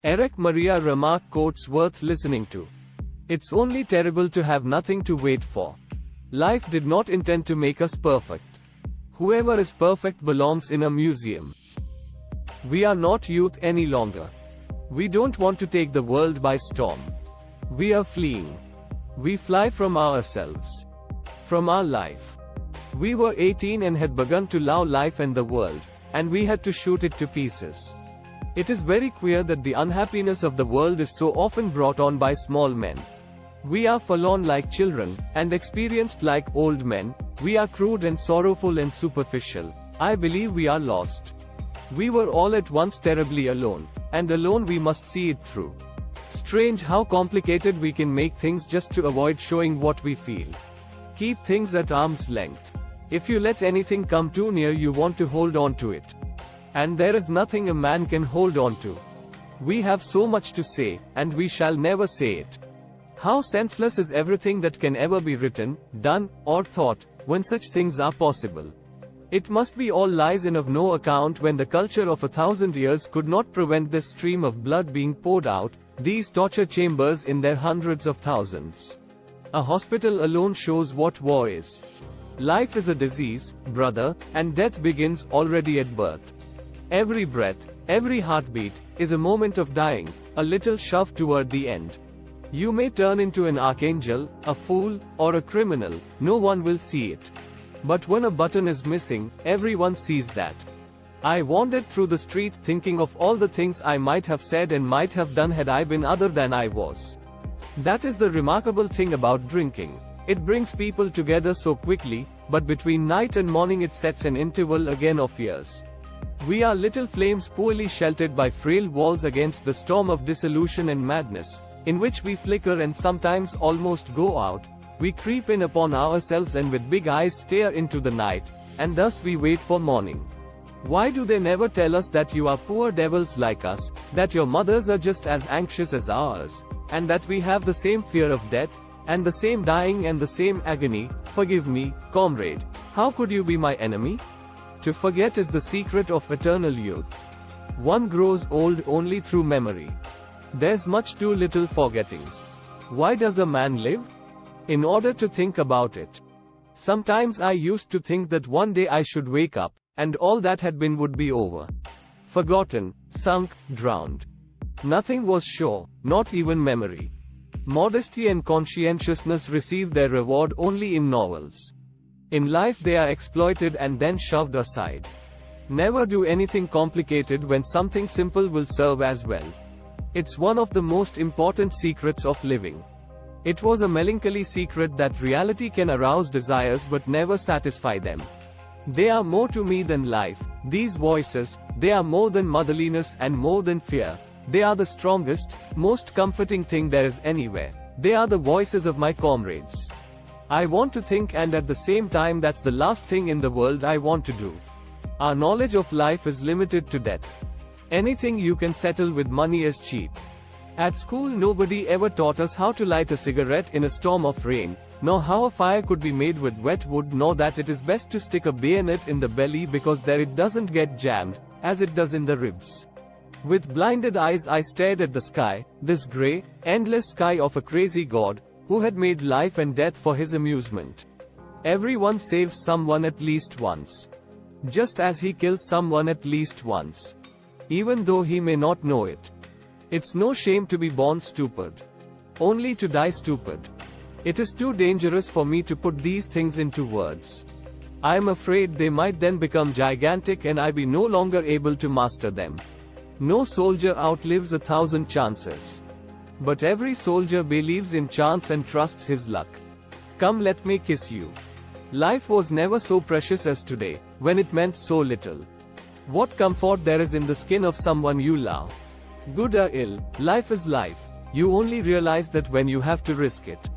Erich Maria Remarque quotes worth listening to. It's only terrible to have nothing to wait for. Life did not intend to make us perfect. Whoever is perfect belongs in a museum. We are not youth any longer. We don't want to take the world by storm. We are fleeing. We fly from ourselves. From our life. We were 18 and had begun to love life and the world, and we had to shoot it to pieces. It is very clear that the unhappiness of the world is so often brought on by small men. We are forlorn like children, and experienced like old men. We are crude and sorrowful and superficial. I believe we are lost. We were all at once terribly alone, and alone we must see it through. Strange how complicated we can make things just to avoid showing what we feel. Keep things at arm's length. If you let anything come too near, you want to hold on to it. And there is nothing a man can hold on to. We have so much to say, and we shall never say it. How senseless is everything that can ever be written, done, or thought, when such things are possible. It must be all lies and of no account when the culture of 1,000 years could not prevent this stream of blood being poured out, these torture chambers in their hundreds of thousands. A hospital alone shows what war is. Life is a disease, brother, and death begins already at birth. Every breath, every heartbeat, is a moment of dying, a little shove toward the end. You may turn into an archangel, a fool, or a criminal, no one will see it. But when a button is missing, everyone sees that. I wandered through the streets thinking of all the things I might have said and might have done had I been other than I was. That is the remarkable thing about drinking. It brings people together so quickly, but between night and morning it sets an interval again of years. We are little flames poorly sheltered by frail walls against the storm of dissolution and madness, in which we flicker and sometimes almost go out. We creep in upon ourselves and with big eyes stare into the night, and thus we wait for morning. Why do they never tell us that you are poor devils like us, that your mothers are just as anxious as ours, and that we have the same fear of death, and the same dying and the same agony? Forgive me, comrade. How could you be my enemy? To forget is the secret of eternal youth. One grows old only through memory. There's much too little forgetting. Why does a man live? In order to think about it. Sometimes I used to think that one day I should wake up, and all that had been would be over. Forgotten, sunk, drowned. Nothing was sure, not even memory. Modesty and conscientiousness receive their reward only in novels. In life they are exploited and then shoved aside. Never do anything complicated when something simple will serve as well. It's one of the most important secrets of living. It was a melancholy secret that reality can arouse desires but never satisfy them. They are more to me than life, these voices. They are more than motherliness and more than fear. They are the strongest, most comforting thing there is anywhere. They are the voices of my comrades. I want to think, and at the same time that's the last thing in the world I want to do. Our knowledge of life is limited to death. Anything you can settle with money is cheap. At school nobody ever taught us how to light a cigarette in a storm of rain, nor how a fire could be made with wet wood, nor that it is best to stick a bayonet in the belly because there it doesn't get jammed, as it does in the ribs. With blinded eyes I stared at the sky, this grey, endless sky of a crazy God, who had made life and death for his amusement. Everyone saves someone at least once. Just as he kills someone at least once. Even though he may not know it. It's no shame to be born stupid. Only to die stupid. It is too dangerous for me to put these things into words. I am afraid they might then become gigantic and I be no longer able to master them. No soldier outlives 1,000 chances. But every soldier believes in chance and trusts his luck. Come, let me kiss you. Life was never so precious as today, when it meant so little. What comfort there is in the skin of someone you love. Good or ill, life is life. You only realize that when you have to risk it.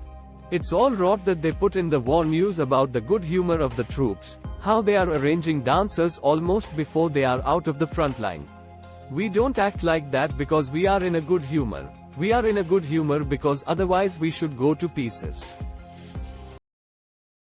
It's all rot that they put in the war news about the good humor of the troops, how they are arranging dancers almost before they are out of the front line. We don't act like that because we are in a good humor. We are in a good humor because otherwise we should go to pieces.